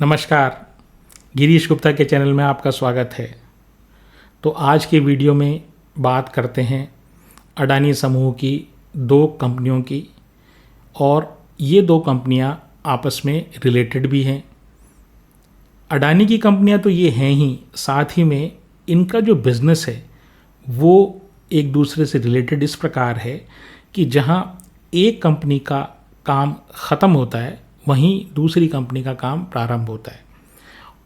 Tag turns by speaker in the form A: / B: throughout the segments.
A: नमस्कार, गिरीश गुप्ता के चैनल में आपका स्वागत है। तो आज के वीडियो में बात करते हैं अडानी समूह की दो कंपनियों की, और ये दो कंपनियां आपस में रिलेटेड भी हैं। अडानी की कंपनियां तो ये हैं ही, साथ ही में इनका जो बिज़नेस है वो एक दूसरे से रिलेटेड इस प्रकार है कि जहां एक कंपनी का काम ख़त्म होता है वहीं दूसरी कंपनी का काम प्रारंभ होता है।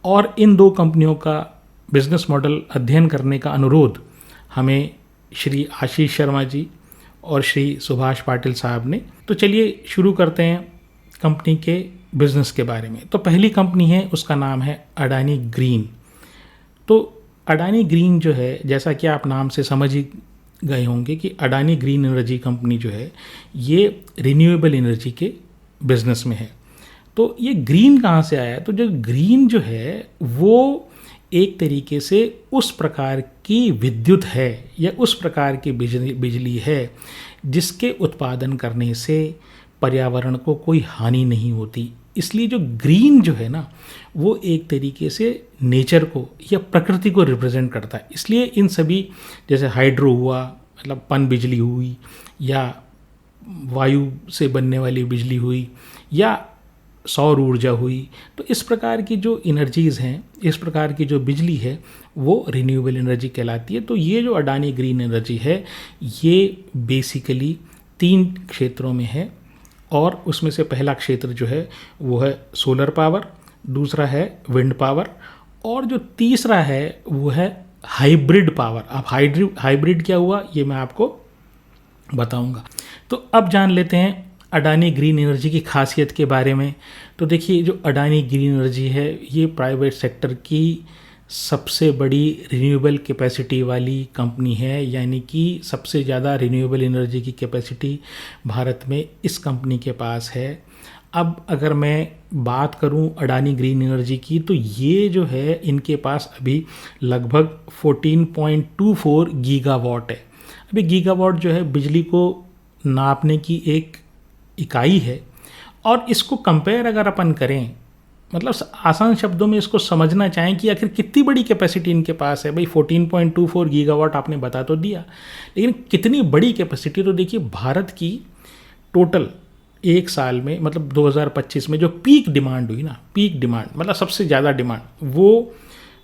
A: और इन दो कंपनियों का बिजनेस मॉडल अध्ययन करने का अनुरोध हमें श्री आशीष शर्मा जी और श्री सुभाष पाटिल साहब ने। तो चलिए शुरू करते हैं कंपनी के बिज़नेस के बारे में। तो पहली कंपनी है, उसका नाम है अडानी ग्रीन। तो अडानी ग्रीन जो है, जैसा कि आप नाम से समझ ही गए होंगे कि अडानी ग्रीन एनर्जी कंपनी जो है ये रिन्यूएबल एनर्जी के बिजनेस में है। तो ये ग्रीन कहाँ से आया? तो जो ग्रीन जो है वो एक तरीके से उस प्रकार की विद्युत है या उस प्रकार की बिजली है जिसके उत्पादन करने से पर्यावरण को कोई हानि नहीं होती। इसलिए जो ग्रीन जो है ना, वो एक तरीके से नेचर को या प्रकृति को रिप्रेजेंट करता है। इसलिए इन सभी, जैसे हाइड्रो हुआ मतलब पन बिजली हुई, या वायु से बनने वाली बिजली हुई, या सौर ऊर्जा हुई, तो इस प्रकार की जो एनर्जीज़ हैं, इस प्रकार की जो बिजली है वो रिन्यूएबल एनर्जी कहलाती है। तो ये जो अडानी ग्रीन एनर्जी है ये बेसिकली 3 क्षेत्रों में है, और उसमें से पहला क्षेत्र जो है वो है सोलर पावर, दूसरा है विंड पावर, और जो तीसरा है वो है हाइब्रिड पावर। अब हाइब्रिड क्या हुआ ये मैं आपको बताऊंगा। तो अब जान लेते हैं अडानी ग्रीन एनर्जी की खासियत के बारे में। तो देखिए, जो अडानी ग्रीन एनर्जी है ये प्राइवेट सेक्टर की सबसे बड़ी रिन्यूएबल कैपेसिटी वाली कंपनी है, यानी कि सबसे ज़्यादा रिन्यूएबल एनर्जी की कैपेसिटी भारत में इस कंपनी के पास है। अब अगर मैं बात करूं अडानी ग्रीन एनर्जी की, तो ये जो है इनके पास अभी लगभग 14.24 गीगावाट है। अभी गीगावाट जो है बिजली को नापने की एक इकाई है, और इसको कंपेयर अगर अपन करें, मतलब आसान शब्दों में इसको समझना चाहें कि आखिर कितनी बड़ी कैपेसिटी इनके पास है। भाई 14.24 गीगावाट आपने बता तो दिया, लेकिन कितनी बड़ी कैपेसिटी? तो देखिए, भारत की टोटल एक साल में, मतलब 2025 में जो पीक डिमांड हुई ना, पीक डिमांड मतलब सबसे ज़्यादा डिमांड, वो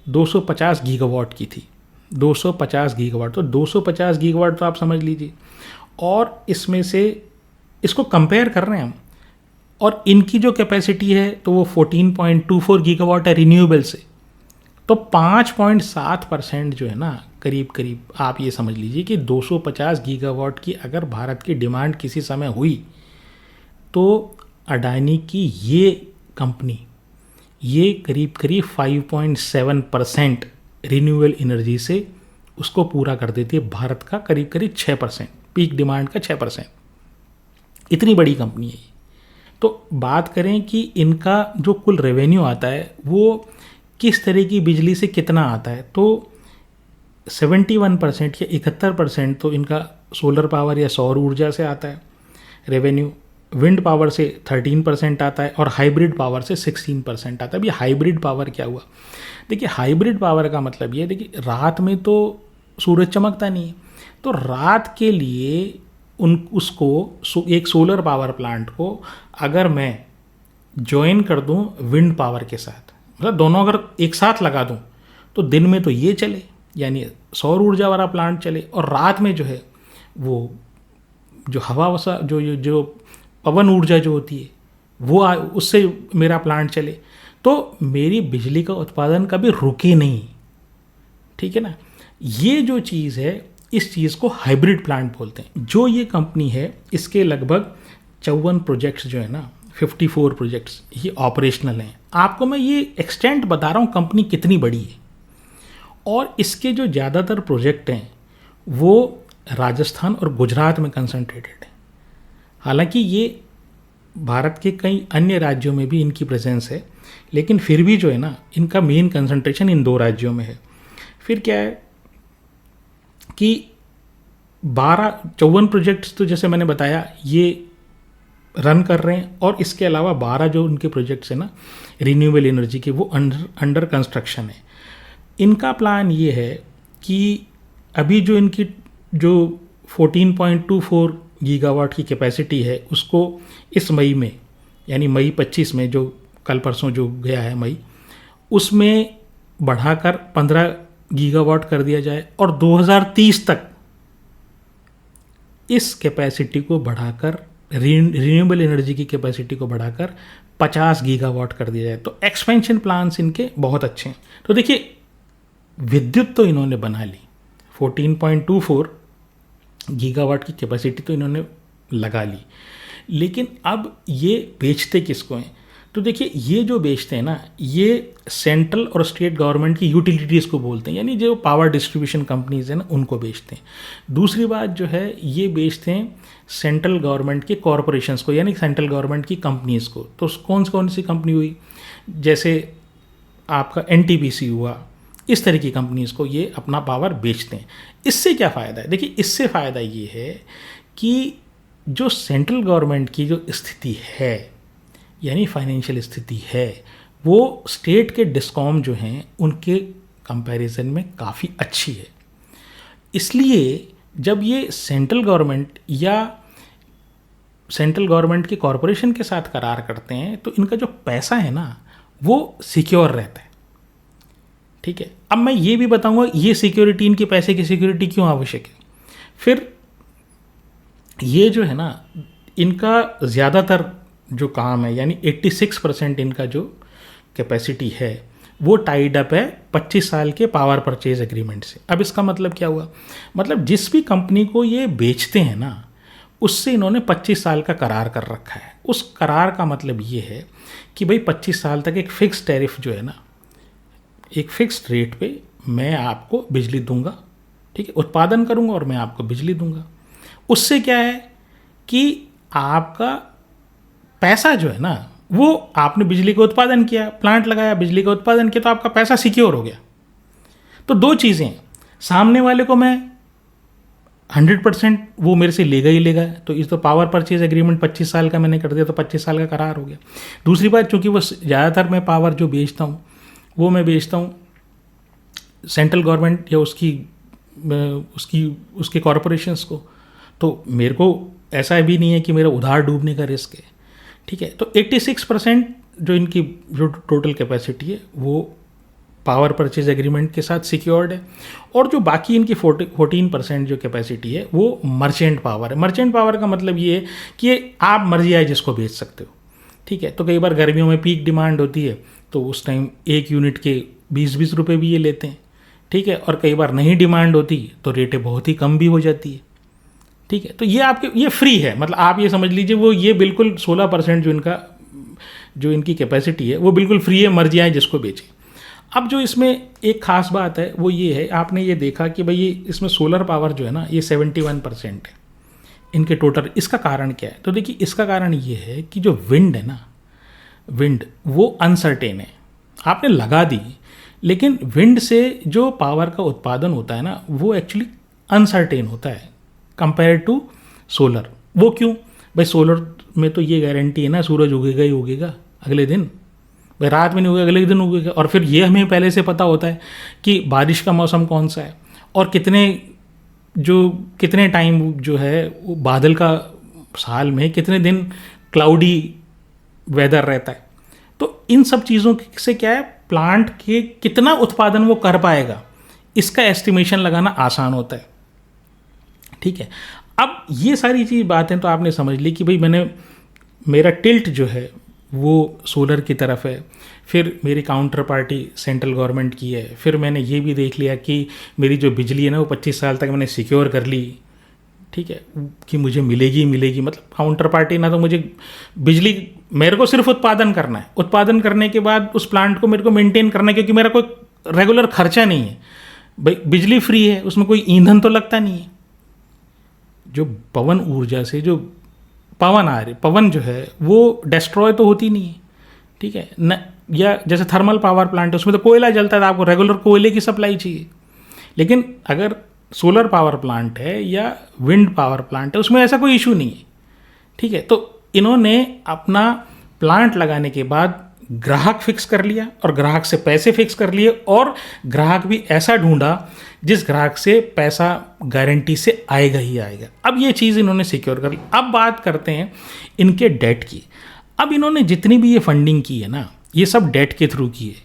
A: 250 गीगावाट की थी। 250 गीगावाट, तो 250 गीगावाट तो आप समझ लीजिए। और इसमें से इसको कंपेयर कर रहे हैं हम, और इनकी जो कैपेसिटी है तो वो 14.24 गीगावाट है रिन्यूएबल से। तो 5.7% जो है ना, करीब करीब आप ये समझ लीजिए कि 250 गीगावाट की अगर भारत की डिमांड किसी समय हुई, तो अडानी की ये कंपनी ये करीब करीब 5.7% रिन्यूएबल एनर्जी से उसको पूरा कर देती है। भारत का करीब करीब 6%, पीक डिमांड का 6%। इतनी बड़ी कंपनी है ये। तो बात करें कि इनका जो कुल रेवेन्यू आता है वो किस तरह की बिजली से कितना आता है, तो 71% या 71% तो इनका सोलर पावर या सौर ऊर्जा से आता है रेवेन्यू। विंड पावर से 13% आता है, और हाइब्रिड पावर से 16% आता है। अभी हाइब्रिड पावर क्या हुआ? देखिए, हाइब्रिड पावर का मतलब ये, देखिए रात में तो सूरज चमकता नहीं है, तो रात के लिए उसको एक सोलर पावर प्लांट को अगर मैं ज्वाइन कर दूं विंड पावर के साथ, मतलब दोनों अगर एक साथ लगा दूं, तो दिन में तो ये चले, यानी सौर ऊर्जा वाला प्लांट चले, और रात में जो है वो जो हवा वसा जो पवन ऊर्जा जो होती है वो उससे मेरा प्लांट चले, तो मेरी बिजली का उत्पादन कभी रुके नहीं। ठीक है ना? ये जो चीज़ है, इस चीज़ को हाइब्रिड प्लांट बोलते हैं। जो ये कंपनी है इसके लगभग 54 प्रोजेक्ट्स जो है ना, 54 प्रोजेक्ट्स ये ऑपरेशनल हैं। आपको मैं ये एक्सटेंट बता रहा हूँ कंपनी कितनी बड़ी है। और इसके जो ज़्यादातर प्रोजेक्ट हैं वो राजस्थान और गुजरात में कंसंट्रेटेड है। हालांकि ये भारत के कई अन्य राज्यों में भी इनकी प्रेजेंस है, लेकिन फिर भी जो है ना, इनका मेन कंसंट्रेशन इन 2 राज्यों में है। फिर क्या है कि 54 प्रोजेक्ट्स, तो जैसे मैंने बताया ये रन कर रहे हैं, और इसके अलावा 12 जो उनके प्रोजेक्ट्स हैं ना रिन्यूएबल एनर्जी के, वो अंडर कंस्ट्रक्शन है। इनका प्लान ये है कि अभी जो इनकी जो 14.24 गीगावाट की कैपेसिटी है, उसको इस मई में, यानी मई 25 में, जो कल परसों जो गया है मई, उसमें बढ़ाकर 15 गीगावाट कर दिया जाए, और 2030 तक इस कैपेसिटी को बढ़ाकर, रिन्यूएबल एनर्जी की कैपेसिटी को बढ़ाकर 50 गीगावाट कर दिया जाए। तो एक्सपेंशन प्लान्स इनके बहुत अच्छे हैं। तो देखिए, विद्युत तो इन्होंने बना ली, 14.24 गीगावाट की कैपेसिटी तो इन्होंने लगा ली, लेकिन अब ये बेचते किसको हैं? तो देखिए, ये जो बेचते हैं ना, ये सेंट्रल और स्टेट गवर्नमेंट की यूटिलिटीज़ को बोलते हैं, यानी जो पावर डिस्ट्रीब्यूशन कंपनीज हैं ना, उनको बेचते हैं। दूसरी बात जो है, ये बेचते हैं सेंट्रल गवर्नमेंट के कॉरपोरेशंस को, यानी सेंट्रल गवर्नमेंट की कंपनीज़ को। तो कौन सी कंपनी हुई? जैसे आपका एनटीपीसी हुआ, इस तरह की कंपनीज़ को ये अपना पावर बेचते हैं। इससे क्या फ़ायदा है? देखिए, इससे फ़ायदा ये है कि जो सेंट्रल गवर्नमेंट की जो स्थिति है, यानी फाइनेंशियल स्थिति है, वो स्टेट के डिस्कॉम जो हैं उनके कंपैरिजन में काफ़ी अच्छी है। इसलिए जब ये सेंट्रल गवर्नमेंट या सेंट्रल गवर्नमेंट के कॉरपोरेशन के साथ करार करते हैं, तो इनका जो पैसा है ना, वो सिक्योर रहता है। ठीक है, अब मैं ये भी बताऊंगा ये सिक्योरिटी, इनके पैसे की सिक्योरिटी क्यों आवश्यक है। फिर ये जो है ना, इनका ज़्यादातर जो काम है, यानी 86% इनका जो कैपेसिटी है, वो टाइड अप है 25 साल के पावर परचेज एग्रीमेंट से। अब इसका मतलब क्या हुआ? मतलब जिस भी कंपनी को ये बेचते हैं ना, उससे इन्होंने 25 साल का करार कर रखा है। उस करार का मतलब ये है कि भाई 25 साल तक एक फ़िक्स टैरिफ जो है ना, एक फ़िक्स्ड रेट पे मैं आपको बिजली दूंगा। ठीक है, उत्पादन करूंगा और मैं आपको बिजली दूंगा। उससे क्या है कि आपका पैसा जो है ना, वो आपने बिजली का उत्पादन किया, प्लांट लगाया, बिजली का उत्पादन किया, तो आपका पैसा सिक्योर हो गया। तो दो चीज़ें, सामने वाले को मैं 100% वो मेरे से लेगा ही लेगा, तो इस तो पावर परचेज एग्रीमेंट 25 साल का मैंने कर दिया, तो 25 साल का करार हो गया। दूसरी बात, चूंकि वो ज़्यादातर मैं पावर जो बेचता हूँ, वो मैं बेचता हूँ सेंट्रल गवर्नमेंट या उसके कॉरपोरेशंस को, तो मेरे को ऐसा भी नहीं है कि मेरा उधार डूबने का रिस्क है। ठीक है, तो 86% जो इनकी जो टोटल कैपेसिटी है, वो पावर परचेज एग्रीमेंट के साथ सिक्योर्ड है, और जो बाकी इनकी 14% जो कैपेसिटी है, वो मर्चेंट पावर है। मर्चेंट पावर का मतलब ये है कि आप मर्जी आए जिसको बेच सकते हो। ठीक है, तो कई बार गर्मियों में पीक डिमांड होती है, तो उस टाइम 1 यूनिट के 20-20 रुपये भी ये लेते हैं। ठीक है, और कई बार नहीं डिमांड होती तो रेटें बहुत ही कम भी हो जाती है। ठीक है, तो ये आपके ये फ्री है, मतलब आप ये समझ लीजिए, वो ये बिल्कुल 16% जो इनकी कैपेसिटी है, वो बिल्कुल फ्री है, मर्जी आए जिसको बेचें। अब जो इसमें एक खास बात है वो ये है, आपने ये देखा कि भाई ये इसमें सोलर पावर जो है ना, ये 71% है इनके टोटल। इसका कारण क्या है? तो देखिए, इसका कारण ये है कि जो विंड है ना, विंड वो अनसर्टेन है, आपने लगा दी, लेकिन विंड से जो पावर का उत्पादन होता है ना, वो एक्चुअली अनसर्टेन होता है कंपेयर टू सोलर। वो क्यों? भाई सोलर में तो ये गारंटी है ना, सूरज उगेगा ही उगेगा अगले दिन, भाई रात में नहीं उगेगा, अगले दिन उगेगा। और फिर ये हमें पहले से पता होता है कि बारिश का मौसम कौन सा है, और कितने टाइम जो है वो बादल का, साल में कितने दिन क्लाउडी वेदर रहता है। तो इन सब चीज़ों से क्या है, प्लांट के कितना उत्पादन वो कर पाएगा, इसका एस्टिमेशन लगाना आसान होता है। ठीक है, अब ये सारी चीज़ बातें तो आपने समझ ली कि भाई मेरा टिल्ट जो है वो सोलर की तरफ है, फिर मेरी काउंटर पार्टी सेंट्रल गवर्नमेंट की है, फिर मैंने ये भी देख लिया कि मेरी जो बिजली है ना, वो 25 साल तक मैंने सिक्योर कर ली। ठीक है, कि मुझे मिलेगी, मतलब काउंटर पार्टी ना, तो मुझे बिजली, मेरे को सिर्फ उत्पादन करना है, उत्पादन करने के बाद उस प्लांट को मेरे को मेंटेन करना है, क्योंकि मेरा कोई रेगुलर खर्चा नहीं है। भाई बिजली फ्री है, उसमें कोई ईंधन तो लगता नहीं है। जो पवन ऊर्जा से जो पवन जो है वो डिस्ट्रॉय तो होती नहीं है। ठीक है न, या जैसे थर्मल पावर प्लांट है, उसमें तो कोयला जलता है, तो आपको रेगुलर कोयले की सप्लाई चाहिए। लेकिन अगर सोलर पावर प्लांट है या विंड पावर प्लांट है, उसमें ऐसा कोई इशू नहीं है। ठीक है, तो इन्होंने अपना प्लांट लगाने के बाद ग्राहक फिक्स कर लिया और ग्राहक से पैसे फिक्स कर लिए, और ग्राहक भी ऐसा ढूंढा जिस ग्राहक से पैसा गारंटी से आएगा ही आएगा। अब ये चीज़ इन्होंने सिक्योर कर ली। अब बात करते हैं इनके डेट की। अब इन्होंने जितनी भी ये फंडिंग की है ना, ये सब डेट के थ्रू की है,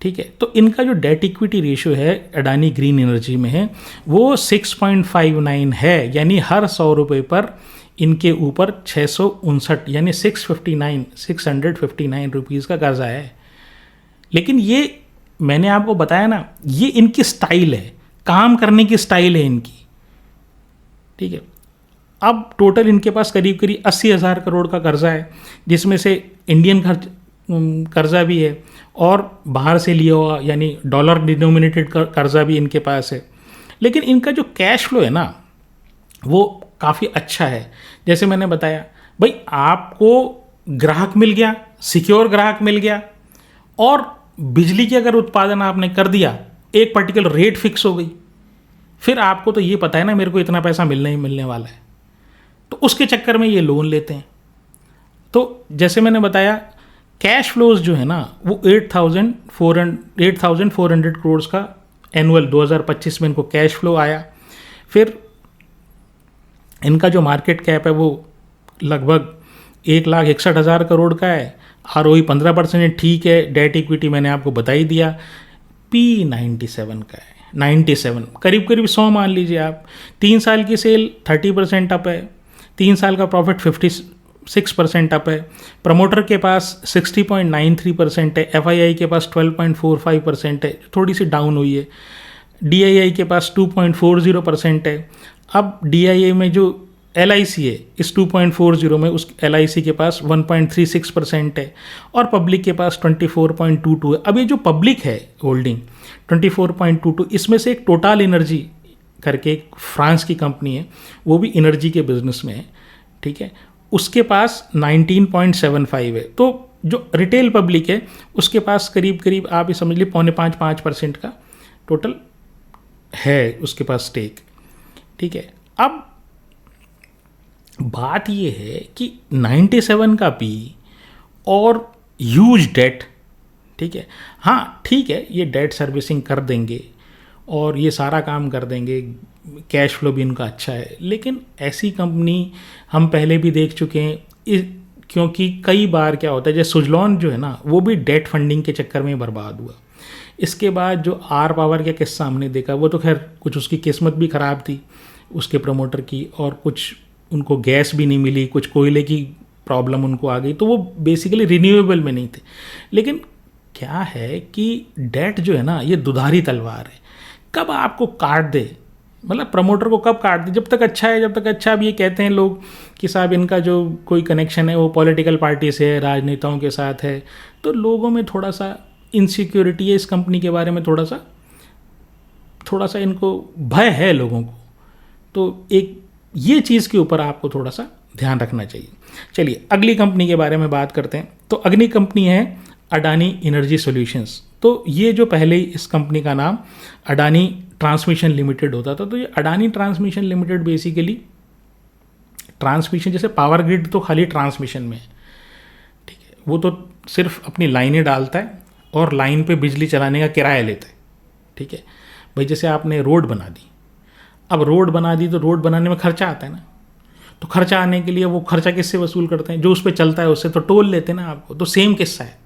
A: ठीक है। तो इनका जो डेट इक्विटी रेशियो है अडानी ग्रीन एनर्जी में है वो 6.59 है, यानी हर 100 रुपये पर इनके ऊपर 659 यानी 659 रुपीज़ का कर्जा है। लेकिन ये मैंने आपको बताया ना, ये इनकी स्टाइल है, काम करने की स्टाइल है इनकी, ठीक है। अब टोटल इनके पास करीब करीब 80,000 करोड़ का कर्जा है, जिसमें से इंडियन कर्जा भी है और बाहर से लिया हुआ यानी डॉलर डिनोमिनेटेड कर्जा भी इनके पास है। लेकिन इनका जो कैश फ्लो है ना वो काफ़ी अच्छा है। जैसे मैंने बताया भाई, आपको ग्राहक मिल गया, सिक्योर ग्राहक मिल गया, और बिजली की अगर उत्पादन आपने कर दिया, एक पर्टिकुलर रेट फिक्स हो गई, फिर आपको तो ये पता है ना मेरे को इतना पैसा मिलने ही मिलने वाला है, तो उसके चक्कर में ये लोन लेते हैं। तो जैसे मैंने बताया कैश फ्लोज जो है ना वो 8,400 करोड़ का एनुअल 2025 में इनको कैश फ्लो आया। फिर इनका जो मार्केट कैप है वो लगभग 1,61,000 करोड़ का है। ROE 15% ठीक है। डेट इक्विटी मैंने आपको बता ही दिया। P97 का है, 97 करीब करीब 100 मान लीजिए आप। 3 साल की सेल 30% अप है, 3 साल का प्रॉफिट 56% अप है। प्रमोटर के पास 60.93% है, FII के पास 12.45% है, थोड़ी सी डाउन हुई है। DII के पास 2.40% है। अब DII में जो LIC है इस 2.40 में उस LIC के पास 1.36% है और पब्लिक के पास 24.22 है। अब ये जो पब्लिक है होल्डिंग 24.22, इसमें से एक टोटल एनर्जी करके एक फ्रांस की कंपनी है, वो भी एनर्जी के बिजनेस में है, ठीक है, उसके पास 19.75 है। तो जो रिटेल पब्लिक है उसके पास करीब करीब आप ये समझ लीजिए 4.5% का टोटल है उसके पास स्टेक, ठीक है। अब बात ये है कि 97 का पी और ह्यूज डेट, ठीक है, हाँ ठीक है, ये डेट सर्विसिंग कर देंगे और ये सारा काम कर देंगे, कैश फ्लो भी इनका अच्छा है, लेकिन ऐसी कंपनी हम पहले भी देख चुके हैं। क्योंकि कई बार क्या होता है, जैसे सुजलॉन जो है ना वो भी डेट फंडिंग के चक्कर में बर्बाद हुआ। इसके बाद जो आर पावर का किस्सा हमने देखा वो तो खैर कुछ उसकी किस्मत भी ख़राब थी उसके प्रमोटर की, और कुछ उनको गैस भी नहीं मिली, कुछ कोयले की प्रॉब्लम उनको आ गई, तो वो बेसिकली रिन्यूएबल में नहीं थे। लेकिन क्या है कि डेट जो है ना ये दुधारी तलवार है, कब आपको काट दे, मतलब प्रमोटर को कब काट दे, जब तक अच्छा है जब तक अच्छा। अब ये कहते हैं लोग कि साहब इनका जो कोई कनेक्शन है वो पॉलिटिकल पार्टी से है, राजनेताओं के साथ है, तो लोगों में थोड़ा सा इनसिक्योरिटी है इस कंपनी के बारे में, थोड़ा सा इनको भय है लोगों को। तो एक ये चीज़ के ऊपर आपको थोड़ा सा ध्यान रखना चाहिए। चलिए अगली कंपनी के बारे में बात करते हैं। तो अगली कंपनी है अडानी एनर्जी सॉल्यूशंस। तो ये जो पहले इस कंपनी का नाम अडानी ट्रांसमिशन लिमिटेड होता था, तो ये Adani transmission limited basically transmission, जैसे पावर ग्रिड तो खाली ट्रांसमिशन में है, ठीक है, वो तो सिर्फ अपनी लाइनें डालता है और लाइन पे बिजली चलाने का किराया लेता है, ठीक है भाई। जैसे आपने रोड बना दी, अब रोड बना दी तो रोड बनाने में खर्चा आता है ना, तो खर्चा आने के लिए वो खर्चा किससे वसूल करते हैं, जो उस पर चलता है उससे तो टोल लेते हैं ना आपको। तो सेम किस्सा है।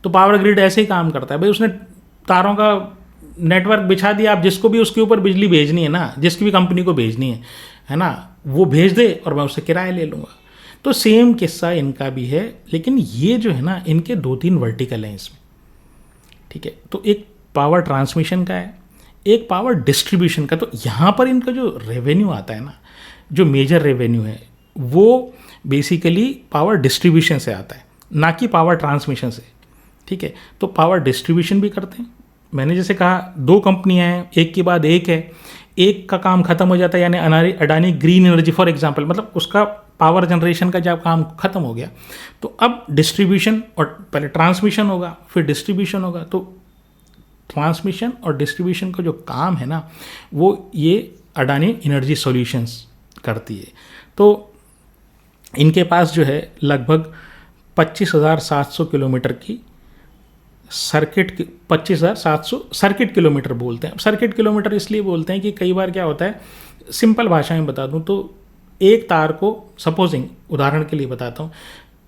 A: तो पावर ग्रिड ऐसे ही काम करता है भाई, उसने तारों का नेटवर्क बिछा दिया, आप जिसको भी उसके ऊपर बिजली भेजनी है ना, जिसकी भी कंपनी को भेजनी है ना, वो भेज दे और मैं उससे किराया ले लूँगा। तो सेम किस्सा इनका भी है, लेकिन ये जो है ना इनके 2-3 वर्टिकल हैं इसमें, ठीक है। तो एक पावर ट्रांसमिशन का है, एक पावर डिस्ट्रीब्यूशन का। तो यहाँ पर इनका जो रेवेन्यू आता है ना, जो मेजर रेवेन्यू है वो बेसिकली पावर डिस्ट्रीब्यूशन से आता है, ना कि पावर ट्रांसमिशन से, ठीक है। तो पावर डिस्ट्रीब्यूशन भी करते हैं। मैंने जैसे कहा 2 कंपनियां हैं, एक के बाद एक है, एक का काम खत्म हो जाता है, यानी Adani green energy for example, मतलब उसका पावर जनरेशन का जब काम खत्म हो गया तो अब डिस्ट्रीब्यूशन, और पहले ट्रांसमिशन होगा फिर डिस्ट्रीब्यूशन होगा। तो ट्रांसमिशन और डिस्ट्रीब्यूशन का जो काम है ना वो ये अडानी एनर्जी सॉल्यूशंस करती है। तो इनके पास जो है लगभग 25,700 किलोमीटर की सर्किट, 25,700 सर्किट किलोमीटर बोलते हैं। सर्किट किलोमीटर इसलिए बोलते हैं कि कई बार क्या होता है, सिंपल भाषा में बता दूं तो एक तार को, सपोजिंग उदाहरण के लिए बताता हूँ,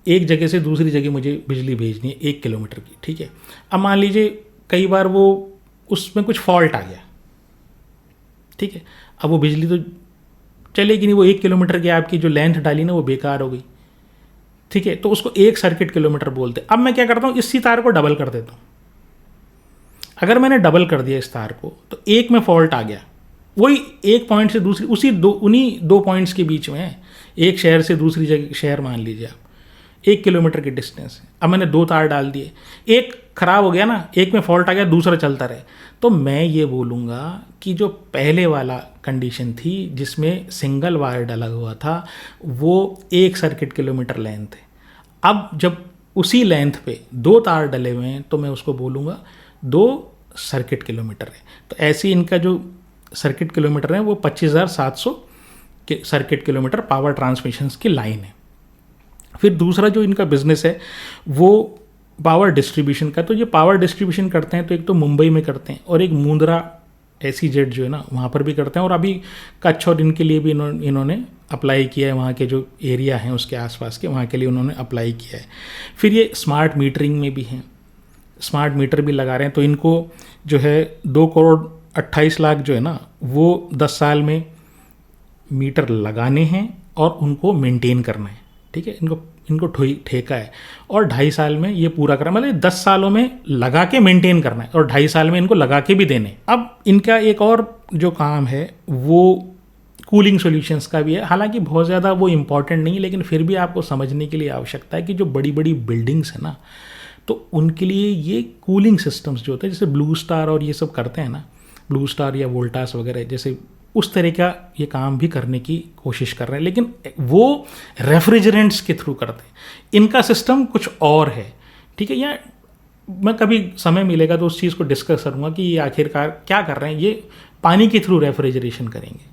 A: एक जगह से दूसरी जगह मुझे बिजली भेजनी है 1 किलोमीटर की, ठीक है। अब मान लीजिए कई बार वो उसमें कुछ फॉल्ट आ गया, ठीक है। अब वो बिजली तो चलेगी नहीं, वो 1 किलोमीटर की आपकी जो लेंथ डाली ना वो बेकार हो गई, ठीक है। तो उसको 1 सर्किट किलोमीटर बोलते हैं। अब मैं क्या करता हूँ, इसी तार को डबल कर देता हूँ। अगर मैंने डबल कर दिया इस तार को तो एक में फॉल्ट आ गया, वही एक पॉइंट से दूसरी, उन्हीं दो पॉइंट्स के बीच में है, एक शहर से दूसरी जगह शहर मान लीजिए आप, 1 किलोमीटर की डिस्टेंस है। अब मैंने 2 तार डाल दिए, एक खराब हो गया ना, एक में फॉल्ट आ गया, दूसरा चलता रहे, तो मैं ये बोलूँगा कि जो पहले वाला कंडीशन थी जिसमें सिंगल वायर डला हुआ था वो 1 सर्किट किलोमीटर लेंथ है। अब जब उसी लेंथ पे 2 तार डले हुए हैं तो मैं उसको बोलूँगा 2 सर्किट किलोमीटर है। तो ऐसे इनका जो सर्किट किलोमीटर है वो 25,700 के सर्किट किलोमीटर पावर ट्रांसमिशन की लाइन है। फिर दूसरा जो इनका बिजनेस है वो पावर डिस्ट्रीब्यूशन का। तो ये पावर डिस्ट्रीब्यूशन करते हैं तो एक तो मुंबई में करते हैं और एक मुंद्रा SEZ जो है ना वहाँ पर भी करते हैं, और अभी कच्छ और इनके लिए भी इन्होंने अप्लाई किया है, वहाँ के जो एरिया हैं उसके आसपास के वहाँ के लिए उन्होंने अप्लाई किया है। फिर ये स्मार्ट मीटरिंग में भी हैं, स्मार्ट मीटर भी लगा रहे हैं। तो इनको जो है 2,28,00,000 जो है ना वो 10 साल में मीटर लगाने हैं और उनको मेंटेन करना है, ठीक है। इनको ठेका है और 2.5 साल में ये पूरा करना, मतलब 10 सालों में लगा के मेंटेन करना है और 2.5 साल में इनको लगा के भी देने। अब इनका एक और जो काम है वो कूलिंग सॉल्यूशंस का भी है, हालांकि बहुत ज़्यादा वो इम्पॉर्टेंट नहीं है, लेकिन फिर भी आपको समझने के लिए आवश्यकता है कि जो बड़ी बड़ी बिल्डिंग्स है ना तो उनके लिए ये कूलिंग सिस्टम्स जो होते हैं, जैसे ब्लू स्टार और ये सब करते हैं ना, ब्लू स्टार या वोल्टास वगैरह, जैसे उस तरह का ये काम भी करने की कोशिश कर रहे हैं, लेकिन वो रेफ्रिजरेंट्स के थ्रू करते हैं। इनका सिस्टम कुछ और है, ठीक है। या मैं कभी समय मिलेगा तो उस चीज़ को डिस्कस करूँगा कि ये आखिरकार क्या कर रहे हैं। ये पानी के थ्रू रेफ्रिजरेशन करेंगे,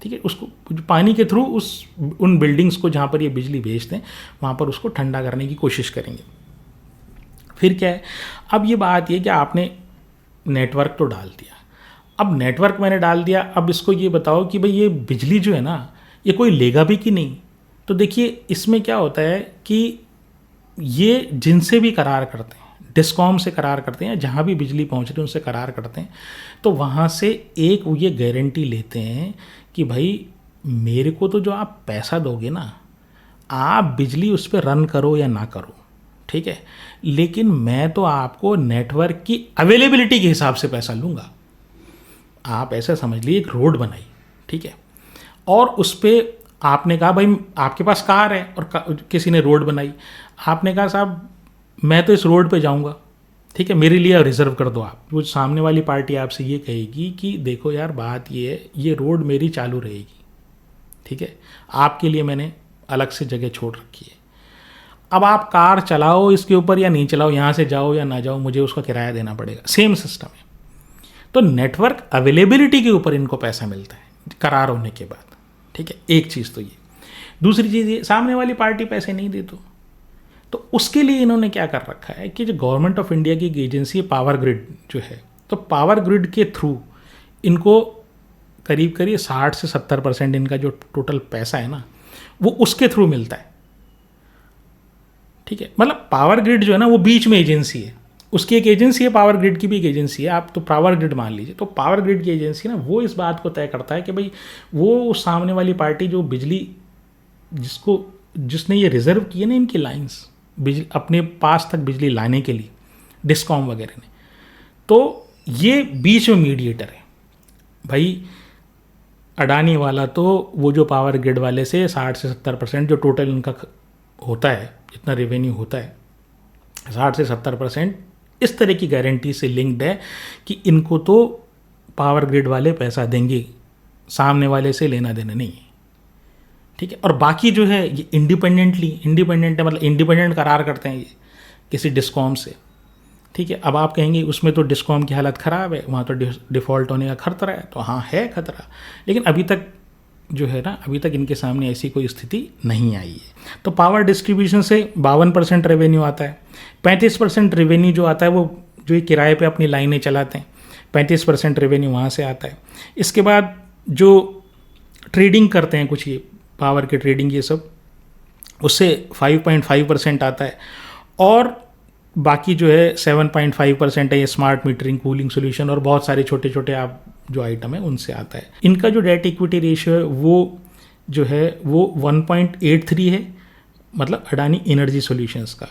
A: ठीक है। उसको पानी के थ्रू उन बिल्डिंग्स को जहाँ पर ये बिजली भेजते हैं वहाँ पर उसको ठंडा करने की कोशिश करेंगे। फिर क्या है, अब ये बात ये कि आपने नेटवर्क तो डाल दिया, अब नेटवर्क मैंने डाल दिया, अब इसको ये बताओ कि भाई ये बिजली जो है ना ये कोई लेगा भी कि नहीं। तो देखिए इसमें क्या होता है कि ये जिनसे भी करार करते हैं, डिस्कॉम से करार करते हैं, जहाँ भी बिजली पहुँच रही है उनसे करार करते हैं, तो वहाँ से एक ये गारंटी लेते हैं कि भाई मेरे को तो जो आप पैसा दोगे ना, आप बिजली उस पर रन करो या ना करो, ठीक है, लेकिन मैं तो आपको नेटवर्क की अवेलेबिलिटी के हिसाब से पैसा लूँगा। आप ऐसा समझ लीजिए एक रोड बनाई, ठीक है, और उस पर आपने कहा भाई आपके पास कार है और किसी ने रोड बनाई, आपने कहा साहब मैं तो इस रोड पे जाऊंगा, ठीक है, मेरे लिए रिजर्व कर दो आप। वो सामने वाली पार्टी आपसे ये कहेगी कि देखो यार बात ये है, ये रोड मेरी चालू रहेगी, ठीक है, आपके लिए मैंने अलग से जगह छोड़ रखी है। अब आप कार चलाओ इसके ऊपर या नहीं चलाओ, यहाँ से जाओ या ना जाओ, मुझे उसका किराया देना पड़ेगा। सेम सिस्टम है। तो नेटवर्क अवेलेबिलिटी के ऊपर इनको पैसा मिलता है करार होने के बाद, ठीक है। एक चीज़ तो ये, दूसरी चीज़ ये सामने वाली पार्टी पैसे नहीं दे तो उसके लिए इन्होंने क्या कर रखा है कि जो गवर्नमेंट ऑफ इंडिया की एक एजेंसी है पावर ग्रिड जो है, तो पावर ग्रिड के थ्रू इनको करीब करीब 60 से 70% इनका जो टोटल पैसा है ना वो उसके थ्रू मिलता है, ठीक है। मतलब पावर ग्रिड जो है ना वो बीच में एजेंसी है, उसकी एक एजेंसी है, पावर ग्रिड की भी एक एजेंसी है, आप तो पावर ग्रिड मान लीजिए। तो पावर ग्रिड की एजेंसी ना वो इस बात को तय करता है कि भाई वो सामने वाली पार्टी जो बिजली जिसने ये रिजर्व किए ना इनकी लाइंस बिजली अपने पास तक बिजली लाने के लिए, डिस्कॉम वगैरह ने, तो ये बीच में मीडिएटर है भाई। अडानी वाला तो वो जो पावर ग्रिड वाले से 60 से 70% जो टोटल इनका होता है, जितना रेवेन्यू होता है 60 से 70% इस तरह की गारंटी से लिंक्ड है कि इनको तो पावर ग्रिड वाले पैसा देंगे, सामने वाले से लेना देना नहीं है, ठीक है। और बाकी जो है ये इंडिपेंडेंट है, मतलब इंडिपेंडेंट करार करते हैं ये किसी डिस्कॉम से, ठीक है। अब आप कहेंगे उसमें तो डिस्कॉम की हालत ख़राब है, वहाँ तो डिफ़ॉल्ट होने का खतरा है, तो हाँ है खतरा, लेकिन अभी तक जो है ना, अभी तक इनके सामने ऐसी कोई स्थिति नहीं आई है। तो पावर डिस्ट्रीब्यूशन से 52% रेवेन्यू आता है। 35% रेवेन्यू जो आता है वो जो ये किराए पे अपनी लाइनें चलाते हैं, 35% रेवेन्यू वहाँ से आता है। इसके बाद जो ट्रेडिंग करते हैं कुछ, ये पावर के ट्रेडिंग ये सब, उससे 5.5% आता है। और बाकी जो है 7.5% है ये स्मार्ट मीटरिंग, कूलिंग सोल्यूशन और बहुत सारे छोटे छोटे आप जो आइटम है उनसे आता है। इनका जो डेट इक्विटी रेशियो है वो जो है वो 1.83 है, मतलब अडानी एनर्जी सॉल्यूशंस का।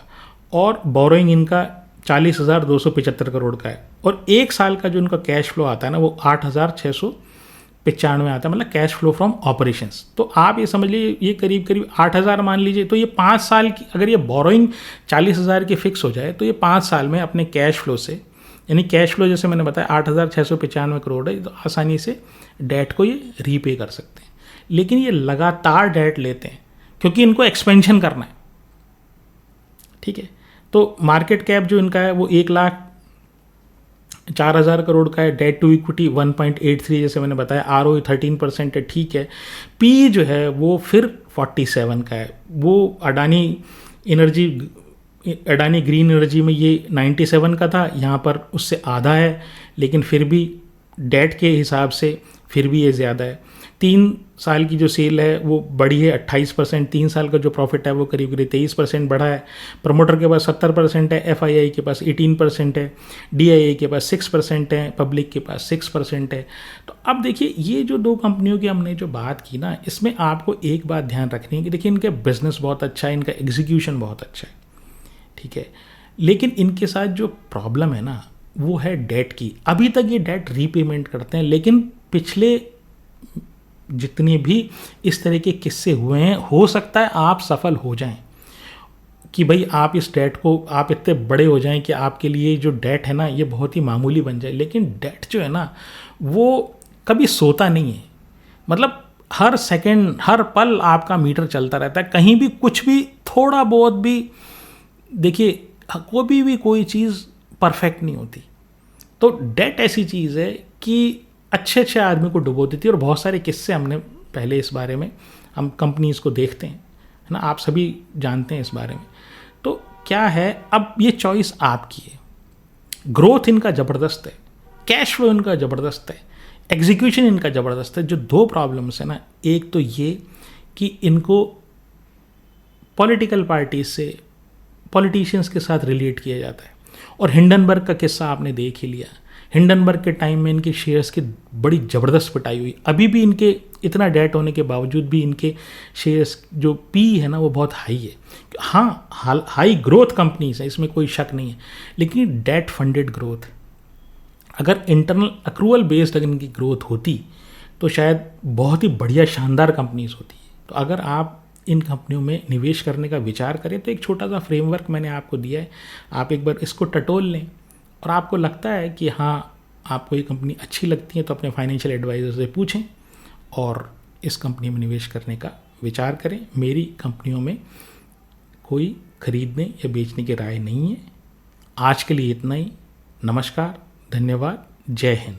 A: और बोरोइंग इनका 40,275 करोड़ का है। और एक साल का जो इनका कैश फ्लो आता है ना वो 8,695 आता है, मतलब कैश फ्लो फ्रॉम ऑपरेशंस। तो आप ये समझ लीजिए ये करीब करीब 8,000 मान लीजिए। तो ये 5 साल की अगर ये बोरोइंग 40,000 की फिक्स हो जाए तो ये 5 साल में अपने कैश फ्लो से, यानी कैश फ्लो जैसे मैंने बताया 8,695 करोड़ है, तो आसानी से डेट को ये रीपे कर सकते हैं। लेकिन ये लगातार डेट लेते हैं क्योंकि इनको एक्सपेंशन करना है, ठीक है। तो मार्केट कैप जो इनका है वो 1,04,000 करोड़ का है। डेट टू इक्विटी 1.83 जैसे मैंने बताया। ROE 13% है, ठीक है। पी जो है वो फिर 47 का है। वो अडानी ग्रीन एनर्जी में ये 97 का था, यहाँ पर उससे आधा है, लेकिन फिर भी डेट के हिसाब से फिर भी ये ज़्यादा है। 3 साल की जो सेल है वो बढ़ी है 28%। 3 साल का जो प्रॉफिट है वो करीब करीब 23% बढ़ा है। प्रमोटर के पास 70% है, FII के पास 18% है, DII के पास 6% है, पब्लिक के पास 6% है। तो अब देखिए ये जो 2 कंपनियों की हमने जो बात की ना, इसमें आपको एक बात ध्यान रखनी है कि देखिए इनका बिजनेस बहुत अच्छा है, इनका एग्जीक्यूशन बहुत अच्छा है, ठीक है। लेकिन इनके साथ जो प्रॉब्लम है ना वो है डेट की। अभी तक ये डेट रीपेमेंट करते हैं, लेकिन पिछले जितने भी इस तरह के किस्से हुए हैं, हो सकता है आप सफल हो जाएं कि भाई आप इस डेट को, आप इतने बड़े हो जाएं कि आपके लिए जो डेट है ना ये बहुत ही मामूली बन जाए। लेकिन डेट जो है ना वो कभी सोता नहीं है, मतलब हर सेकंड हर पल आपका मीटर चलता रहता है। कहीं भी कुछ भी थोड़ा बहुत भी, देखिए कभी भी कोई चीज़ परफेक्ट नहीं होती। तो डेट ऐसी चीज़ है कि अच्छे अच्छे आदमी को डुबो देती है। और बहुत सारे किस्से हमने पहले इस बारे में, हम कंपनीज को देखते हैं, है ना, आप सभी जानते हैं इस बारे में। तो क्या है, अब ये चॉइस आपकी है। ग्रोथ इनका ज़बरदस्त है, कैश फ्लो इनका ज़बरदस्त है, एग्जीक्यूशन इनका ज़बरदस्त है। जो 2 प्रॉब्लम्स है ना, एक तो ये कि इनको पॉलिटिकल पार्टी से, पॉलिटिशियंस के साथ रिलेट किया जाता है। और हिंडनबर्ग का किस्सा आपने देख ही लिया। हिंडनबर्ग के टाइम में इनके शेयर्स की बड़ी ज़बरदस्त पिटाई हुई। अभी भी इनके इतना डेट होने के बावजूद भी इनके शेयर्स जो पी है ना वो बहुत हाई है। हाँ, हाई ग्रोथ कंपनीज है, इसमें कोई शक नहीं है, लेकिन डेट फंडेड ग्रोथ। अगर इंटरनल अक्रूवल बेस्ड अगर इनकी ग्रोथ होती तो शायद बहुत ही बढ़िया शानदार कंपनीज होती। तो अगर आप इन कंपनियों में निवेश करने का विचार करें तो एक छोटा सा फ्रेमवर्क मैंने आपको दिया है, आप एक बार इसको टटोल लें और आपको लगता है कि हाँ आपको ये कंपनी अच्छी लगती है तो अपने फाइनेंशियल एडवाइज़र से पूछें और इस कंपनी में निवेश करने का विचार करें। मेरी कंपनियों में कोई खरीदने या बेचने की राय नहीं है। आज के लिए इतना ही। नमस्कार, धन्यवाद, जय हिंद।